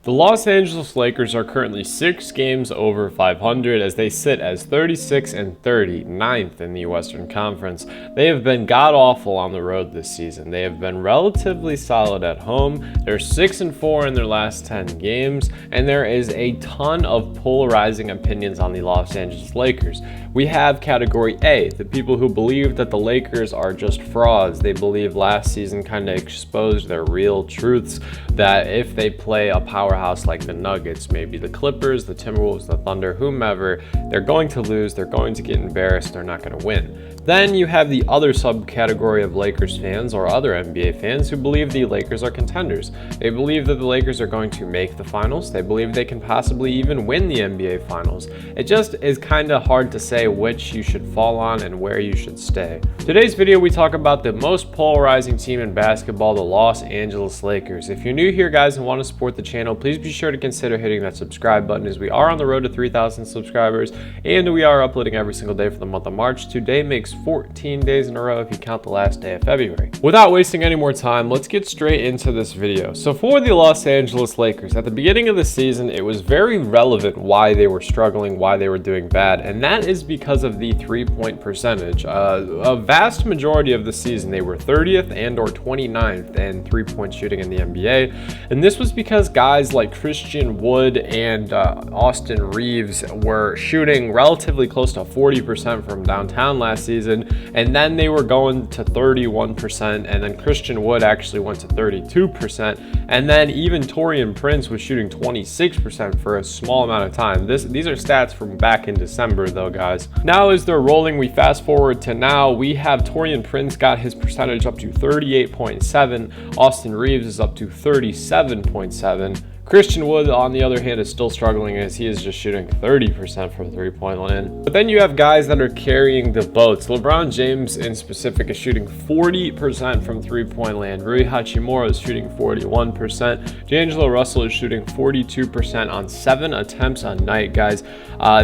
The Los Angeles Lakers are currently 6 games over 500 as they sit as 36 and 30, ninth in the Western Conference. They have been god-awful on the road this season. They have been relatively solid at home. They're 6 and 4 in their last 10 games, and there is a ton of polarizing opinions on the Los Angeles Lakers. We have category A, the people who believe that the Lakers are just frauds. They believe last season kind of exposed their real truths, that if they play a powerhouse like the Nuggets, maybe the Clippers, the Timberwolves, the Thunder, whomever, they're going to lose, they're going to get embarrassed, they're not going to win. Then you have the other subcategory of Lakers fans or other NBA fans who believe the Lakers are contenders. They believe that the Lakers are going to make the finals. They believe they can possibly even win the NBA finals. It just is kind of hard to say which you should fall on and where you should stay. Today's video, we talk about the most polarizing team in basketball, the Los Angeles Lakers. If you're new here, guys, and want to support the channel, please be sure to consider hitting that subscribe button as we are on the road to 3,000 subscribers and we are uploading every single day for the month of March. Today makes 14 days in a row if you count the last day of February. Without wasting any more time, let's get straight into this video. So for the Los Angeles Lakers, at the beginning of the season, it was very relevant why they were struggling, why they were doing bad, and that is because of the three-point percentage. A vast majority of the season, they were 30th and or 29th in three-point shooting in the NBA, and this was because guys like Christian Wood and Austin Reeves were shooting relatively close to 40% from downtown last season, and then they were going to 31%, and then Christian Wood actually went to 32%, and then even Taurean Prince was shooting 26% for a small amount of time. These are stats from back in December though, guys. Now as they're rolling, we fast forward to now, we have Taurean Prince got his percentage up to 38.7, Austin Reeves is up to 37.7. Christian Wood, on the other hand, is still struggling as he is just shooting 30% from three-point land. But then you have guys that are carrying the boats. LeBron James in specific is shooting 40% from three-point land. Rui Hachimura is shooting 41%. DAngelo Russell is shooting 42% on 7 attempts a night, guys.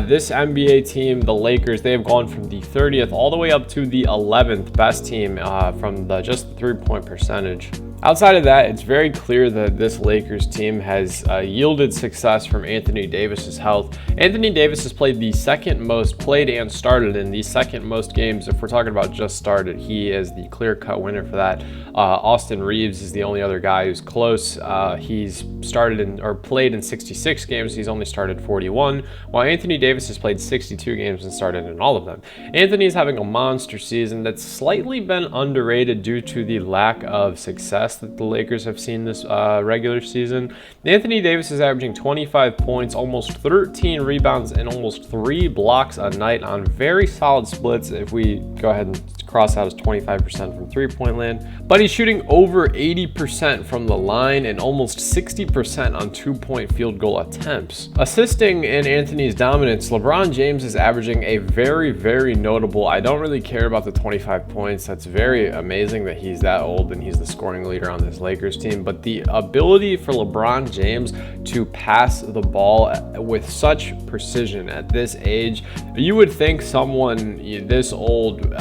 This NBA team, the Lakers, they have gone from the 30th all the way up to the 11th best team from just the three-point percentage. Outside of that, it's very clear that this Lakers team has yielded success from Anthony Davis's health. Anthony Davis has played the second most, played and started in the second most games. If we're talking about just started, he is the clear-cut winner for that. Austin Reeves is the only other guy who's close. He's started or played in 66 games. He's only started 41, while Anthony Davis has played 62 games and started in all of them. Anthony is having a monster season that's slightly been underrated due to the lack of success that the Lakers have seen this regular season. Anthony Davis is averaging 25 points, almost 13 rebounds, and almost 3 blocks a night on very solid splits. If we go ahead and cross out as 25% from three-point land, but he's shooting over 80% from the line and almost 60% on two-point field goal attempts. Assisting in Anthony's dominance, LeBron James is averaging a very, very notable, I don't really care about the 25 points. That's very amazing that he's that old and he's the scoring leader on this Lakers team, but the ability for LeBron James to pass the ball with such precision at this age, you would think someone this old,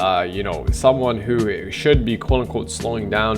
someone who should be quote-unquote slowing down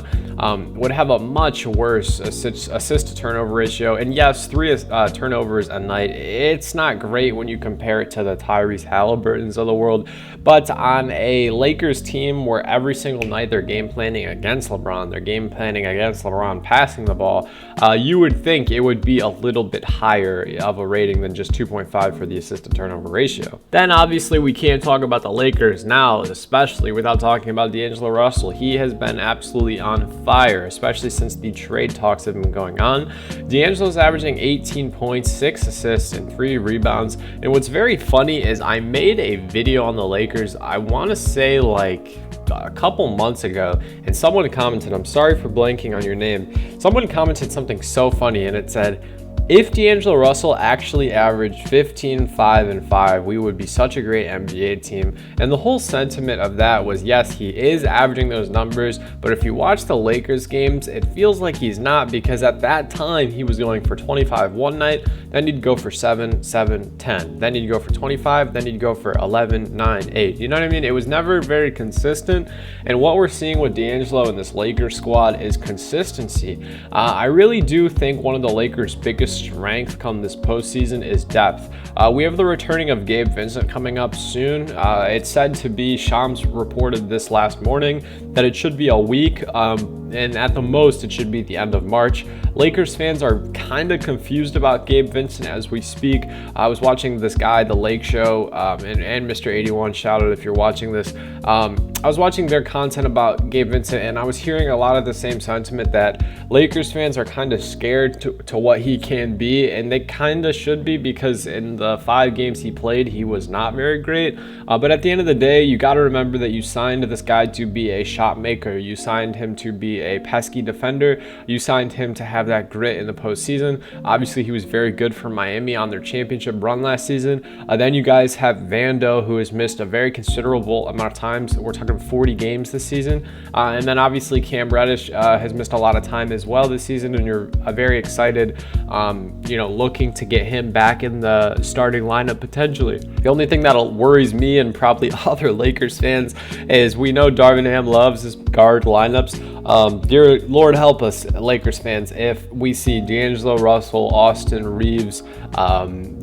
would have a much worse assist to turnover ratio. And yes, 3 turnovers a night, it's not great when you compare it to the Tyrese Halliburtons of the world, but on a Lakers team where every single night they're game planning against LeBron, they're game planning against LeBron passing the ball, you would think it would be a little bit higher of a rating than just 2.5 for the assist to turnover ratio. Then obviously we can't talk about the Lakers now, especially without talking about DAngelo Russell. He has been absolutely on fire, especially since the trade talks have been going on. DAngelo's averaging 18 points, 6 assists, and 3 rebounds. And what's very funny is I made a video on the Lakers, I want to say like a couple months ago, and someone commented, I'm sorry for blanking on your name, someone commented something so funny, and it said, if DAngelo Russell actually averaged 15, 5, and 5, we would be such a great NBA team. And the whole sentiment of that was, yes, he is averaging those numbers, but if you watch the Lakers games, it feels like he's not, because at that time, he was going for 25 one night, then he'd go for 7, 7, 10. Then he'd go for 25, then he'd go for 11, 9, 8. You know what I mean? It was never very consistent. And what we're seeing with DAngelo and this Lakers squad is consistency. I really do think one of the Lakers' biggest biggest strength come this postseason is depth. We have the returning of Gabe Vincent coming up soon. It's said to be, Shams reported this last morning, that it should be a week, and at the most it should be the end of March. Lakers fans are kind of confused about Gabe Vincent as we speak. I was watching this guy, The Lake Show, and Mr. 81, shout out if you're watching this. I was watching their content about Gabe Vincent, and I was hearing a lot of the same sentiment that Lakers fans are kind of scared to what he can be, and they kind of should be, because in the 5 games he played, he was not very great. But at the end of the day, you got to remember that you signed this guy to be a shot maker. You signed him to be a pesky defender. You signed him to have that grit in the postseason. Obviously, he was very good for Miami on their championship run last season. Then you guys have Vando, who has missed a very considerable amount of times. We're talking 40 games this season. And then obviously Cam Reddish has missed a lot of time as well this season, and you're very excited, looking to get him back in the starting lineup potentially. The only thing that worries me and probably other Lakers fans is we know Darvin Ham loves his guard lineups. Dear Lord help us, Lakers fans, if we see DAngelo Russell, Austin Reeves,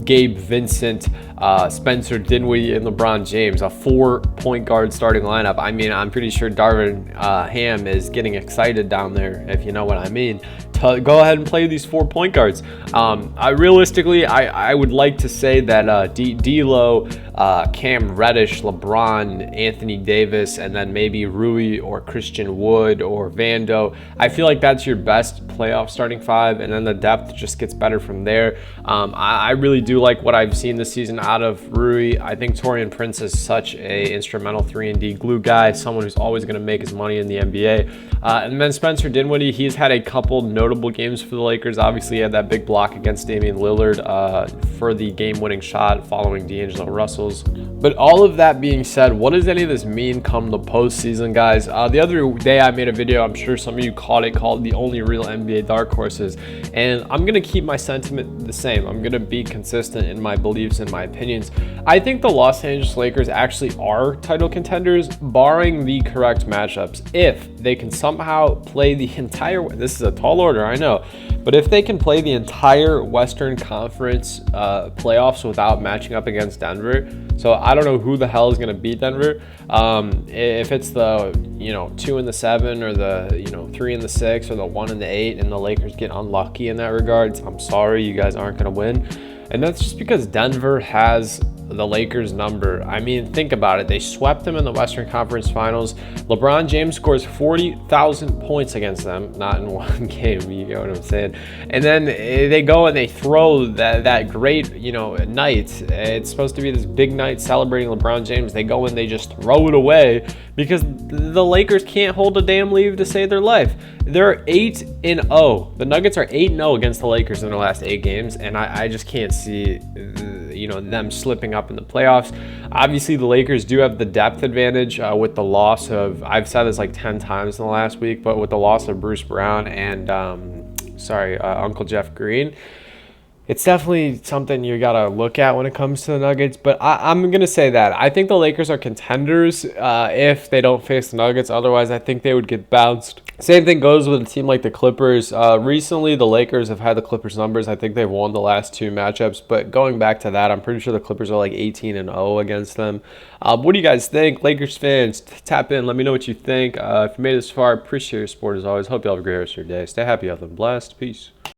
Gabe Vincent, Spencer Dinwiddie, and LeBron James, a 4-point guard starting lineup. I mean, I'm pretty sure Darvin Ham is getting excited down there, if you know what I mean. Go ahead and play these 4-point guards. I would like to say that D'Lo, Cam Reddish, LeBron, Anthony Davis, and then maybe Rui or Christian Wood or Vando. I feel like that's your best playoff starting 5, and then the depth just gets better from there. I really do like what I've seen this season out of Rui. I think Taurean Prince is such a instrumental 3-and-D glue guy, someone who's always going to make his money in the NBA. And then Spencer Dinwiddie, he's had a couple notable games for the Lakers. Obviously, he had that big block against Damian Lillard for the game-winning shot following D'Angelo Russell's. But all of that being said, what does any of this mean come the postseason, guys? The other day I made a video, I'm sure some of you caught it, called The Only Real NBA Dark Horses. And I'm going to keep my sentiment the same. I'm going to be consistent in my beliefs and my opinions. I think the Los Angeles Lakers actually are title contenders, barring the correct matchups. If they can somehow play the entire, this is a tall order, I know, but if they can play the entire Western Conference playoffs without matching up against Denver, so I don't know who the hell is going to beat Denver. If it's the 2 and the 7, or the 3 and the 6, or the 1 and the 8, and the Lakers get unlucky in that regard, I'm sorry, you guys aren't going to win. And that's just because Denver has the Lakers number. I mean, think about it. They swept them in the Western Conference Finals. LeBron James scores 40,000 points against them, not in one game, you get what I'm saying. And then they go and they throw that great, night. It's supposed to be this big night celebrating LeBron James. They go and they just throw it away because the Lakers can't hold a damn lead to save their life. They're 8-0. The Nuggets are 8-0 against the Lakers in their last 8 games, and I just can't see them slipping up in the playoffs. Obviously, the Lakers do have the depth advantage with the loss of, I've said this like 10 times in the last week, but with the loss of Bruce Brown and Uncle Jeff Green. It's definitely something you got to look at when it comes to the Nuggets. But I'm going to say that I think the Lakers are contenders if they don't face the Nuggets. Otherwise, I think they would get bounced. Same thing goes with a team like the Clippers. Recently, the Lakers have had the Clippers numbers. I think they've won the last 2 matchups. But going back to that, I'm pretty sure the Clippers are like 18-0 against them. What do you guys think? Lakers fans, tap in. Let me know what you think. If you made it this far, appreciate your support as always. Hope you all have a great rest of your day. Stay happy, healthy, and blessed. Peace.